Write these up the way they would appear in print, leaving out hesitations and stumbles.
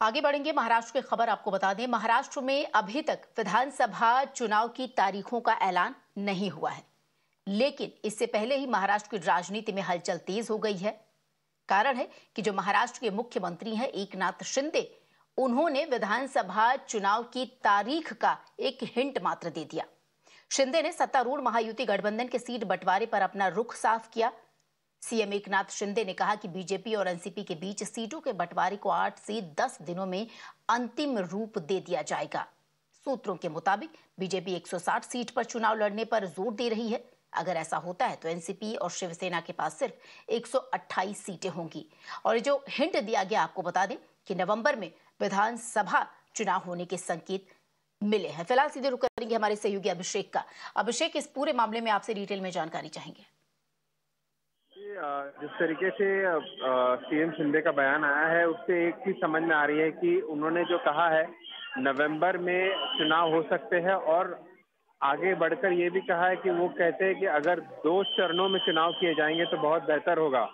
आगे बढ़ेंगे। महाराष्ट्र की खबर आपको बता दें, महाराष्ट्र में अभी तक विधानसभा चुनाव की तारीखों का ऐलान नहीं हुआ है, लेकिन इससे पहले ही महाराष्ट्र की राजनीति में हलचल तेज हो गई है। कारण है कि जो महाराष्ट्र के मुख्यमंत्री हैं एकनाथ शिंदे, उन्होंने विधानसभा चुनाव की तारीख का एक हिंट मात्र दे दिया। शिंदे ने सत्तारूढ़ महायुति गठबंधन के सीट बंटवारे पर अपना रुख साफ किया। सीएम एकनाथ शिंदे ने कहा कि बीजेपी और एनसीपी के बीच सीटों के बंटवारे को 8 से 10 दिनों में अंतिम रूप दे दिया जाएगा। सूत्रों के मुताबिक बीजेपी 160 सीट पर चुनाव लड़ने पर जोर दे रही है। अगर ऐसा होता है तो एनसीपी और शिवसेना के पास सिर्फ 128 सीटें होंगी। और जो हिंट दिया गया, आपको बता दें कि नवंबर में विधानसभा चुनाव होने के संकेत मिले हैं। फिलहाल सीधे रुक करेंगे हमारे सहयोगी अभिषेक का। अभिषेक, इस पूरे मामले में आपसे डिटेल में जानकारी चाहेंगे। जिस तरीके से सीएम शिंदे का बयान आया है, उससे एक चीज समझ में आ रही है कि उन्होंने जो कहा है नवंबर में चुनाव हो सकते हैं, और आगे बढ़कर ये भी कहा है कि वो कहते हैं कि अगर 2 चरणों में चुनाव किए जाएंगे तो बहुत बेहतर होगा।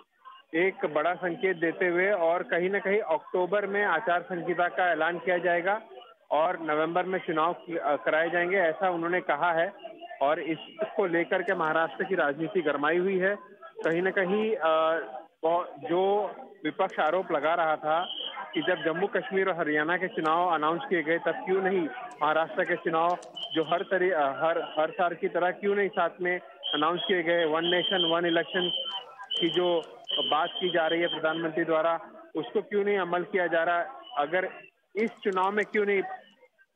एक बड़ा संकेत देते हुए, और कहीं ना कहीं अक्टूबर में आचार संहिता का ऐलान किया जाएगा और नवंबर में चुनाव कराए जाएंगे, ऐसा उन्होंने कहा है। और इसको लेकर के महाराष्ट्र की राजनीति गरमाई हुई है। कहीं ना कहीं जो विपक्ष आरोप लगा रहा था कि जब जम्मू कश्मीर और हरियाणा के चुनाव अनाउंस किए गए तब क्यों नहीं महाराष्ट्र के चुनाव जो हर साल की तरह क्यों नहीं साथ में अनाउंस किए गए। 1 नेशन 1 इलेक्शन की जो बात की जा रही है प्रधानमंत्री द्वारा, उसको क्यों नहीं अमल किया जा रहा, अगर इस चुनाव में क्यों नहीं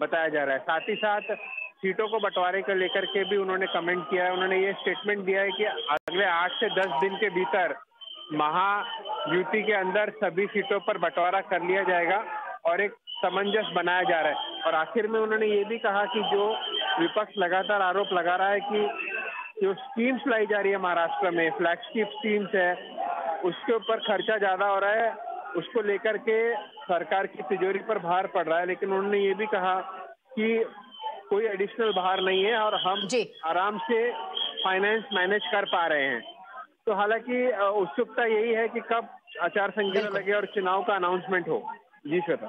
बताया जा रहा है। साथ ही साथ सीटों को बंटवारे को लेकर के भी उन्होंने कमेंट किया है। उन्होंने ये स्टेटमेंट दिया है कि अगले 8 से 10 दिन के भीतर महायुति के अंदर सभी सीटों पर बंटवारा कर लिया जाएगा और एक सामंजस्य बनाया जा रहा है। और आखिर में उन्होंने ये भी कहा कि जो विपक्ष लगातार आरोप लगा रहा है कि जो स्कीम्स लाई जा रही है महाराष्ट्र में, फ्लैगशिप स्कीम्स है, उसके ऊपर खर्चा ज्यादा हो रहा है, उसको लेकर के सरकार की तिजोरी पर भार पड़ रहा है। लेकिन उन्होंने ये भी कहा कि कोई एडिशनल भार नहीं है और हम आराम से फाइनेंस मैनेज कर पा रहे हैं। तो हालांकि उत्सुकता यही है कि कब आचार संहिता लगे और चुनाव का अनाउंसमेंट हो। जी श्वेता।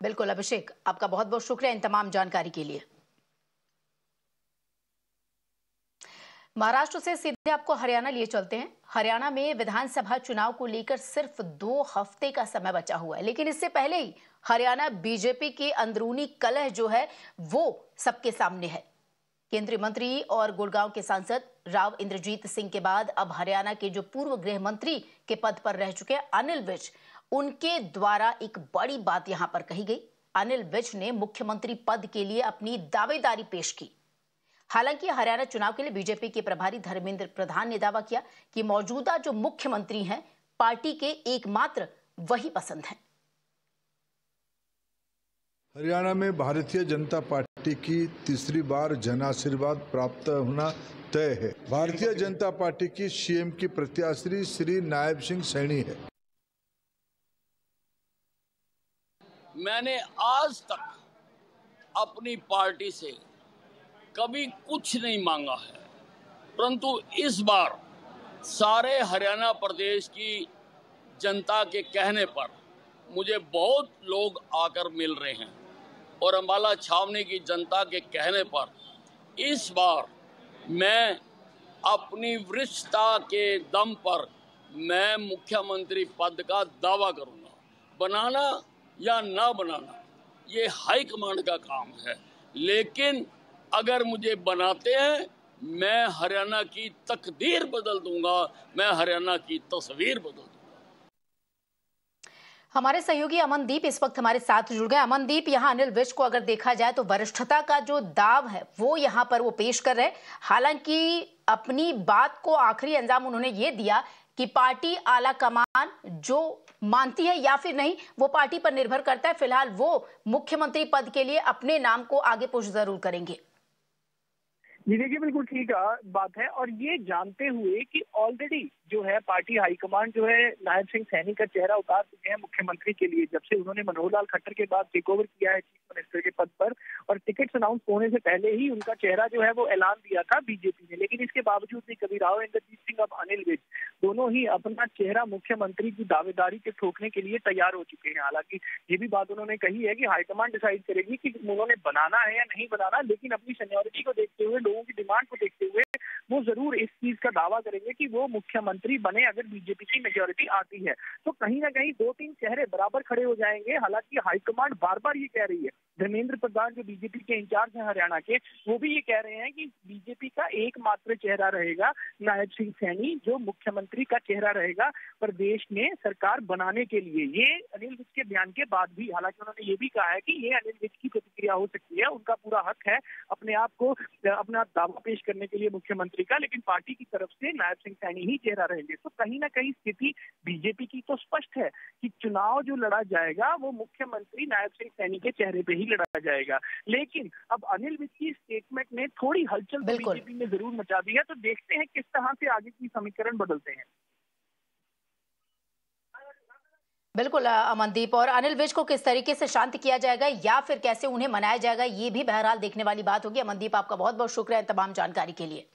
बिल्कुल अभिषेक, आपका बहुत बहुत शुक्रिया इन तमाम जानकारी के लिए। महाराष्ट्र से सीधे आपको हरियाणा लिए चलते हैं। हरियाणा में विधानसभा चुनाव को लेकर सिर्फ 2 हफ्ते का समय बचा हुआ है, लेकिन इससे पहले ही हरियाणा बीजेपी की अंदरूनी कलह जो है वो सबके सामने है। केंद्रीय मंत्री और गुड़गांव के सांसद राव इंद्रजीत सिंह के बाद अब हरियाणा के जो पूर्व गृह मंत्री के पद पर रह चुके अनिल विज, उनके द्वारा एक बड़ी बात यहां पर कही गई। अनिल विज ने मुख्यमंत्री पद के लिए अपनी दावेदारी पेश की। हालांकि हरियाणा चुनाव के लिए बीजेपी के प्रभारी धर्मेंद्र प्रधान ने दावा किया कि मौजूदा जो मुख्यमंत्री हैं पार्टी के एकमात्र वही पसंद हैं। हरियाणा में भारतीय जनता पार्टी की तीसरी बार जन आशीर्वाद प्राप्त होना तय है। भारतीय जनता पार्टी की सीएम की प्रत्याशी श्री नायब सिंह सैनी है। मैंने आज तक अपनी पार्टी से कभी कुछ नहीं मांगा है, परंतु इस बार सारे हरियाणा प्रदेश की जनता के कहने पर मुझे बहुत लोग आकर मिल रहे हैं और अम्बाला छावनी की जनता के कहने पर इस बार मैं अपनी वरिष्ठता के दम पर मैं मुख्यमंत्री पद का दावा करूंगा। बनाना या ना बनाना ये हाईकमांड का काम है, लेकिन अगर मुझे बनाते हैं मैं हरियाणा की तकदीर बदल दूंगा, मैं हरियाणा की तस्वीर बदल दूंगा। हमारे सहयोगी अमनदीप इस वक्त हमारे साथ जुड़ गए। अमनदीप, यहाँ अनिल विज को अगर देखा जाए तो वरिष्ठता का जो दाव है वो यहाँ पर वो पेश कर रहे। हालांकि अपनी बात को आखिरी अंजाम उन्होंने ये दिया कि पार्टी आला कमान जो मानती है या फिर नहीं वो पार्टी पर निर्भर करता है। फिलहाल वो मुख्यमंत्री पद के लिए अपने नाम को आगे पुश जरूर करेंगे। जी देखिए, बिल्कुल ठीक बात है। और ये जानते हुए कि ऑलरेडी जो है पार्टी हाईकमान जो है नायब सिंह सैनी का चेहरा उतार चुके हैं मुख्यमंत्री के लिए, जब से उन्होंने मनोहर लाल खट्टर के बाद टेक ओवर किया है चीफ मिनिस्टर के पद पर, और टिकट अनाउंस होने से पहले ही उनका चेहरा जो है वो ऐलान दिया था बीजेपी ने। लेकिन इसके बावजूद भी कभी राव इंद्रजीत सिंह अब अनिल विज दोनों ही अपना चेहरा मुख्यमंत्री की दावेदारी के ठोकने के लिए तैयार हो चुके हैं। हालांकि ये भी बात उन्होंने कही है कि हाईकमान डिसाइड करेगी कि उन्होंने बनाना है या नहीं बनाना, लेकिन अपनी सीनियरिटी को देखते हुए, लोगों की डिमांड को देखते हुए वो जरूर इस चीज का दावा करेंगे कि वो मुख्यमंत्री बने अगर बीजेपी की मेजोरिटी आती है। तो कहीं ना कहीं 2-3 चेहरे बराबर खड़े हो जाएंगे। हालांकि हाईकमांड बार बार ये कह रही है, धर्मेंद्र प्रधान जो बीजेपी के इंचार्ज हैं हरियाणा के, वो भी ये कह रहे हैं कि बीजेपी का एकमात्र चेहरा रहेगा नायब सिंह सैनी, जो मुख्यमंत्री का चेहरा रहेगा प्रदेश में सरकार बनाने के लिए। ये अनिल विज के बयान के बाद भी, हालांकि उन्होंने ये भी कहा है कि ये अनिल विज की प्रतिक्रिया हो सकती है, उनका पूरा हक है अपने आप को अपना दावा पेश करने के लिए मुख्यमंत्री का, लेकिन पार्टी की तरफ से नायब सिंह सैनी ही चेहरा रहेंगे। तो कहीं ना कहीं स्थिति बीजेपी की तो स्पष्ट है कि चुनाव जो लड़ा जाएगा वो मुख्यमंत्री नायब सिंह सैनी के चेहरे पे ही लड़ा जाएगा। लेकिन अब अनिल विज की स्टेटमेंट ने थोड़ी हलचल बीजेपी में जरूर मचा दी है, तो देखते हैं किस तरह से आगे की समीकरण बदलते हैं। बिल्कुल अमनदीप, और अनिल विज को किस तरीके से शांत किया जाएगा या फिर कैसे उन्हें मनाया जाएगा, ये भी बहरहाल देखने वाली बात होगी। अमनदीप, आपका बहुत बहुत शुक्रिया इन तमाम जानकारी के लिए।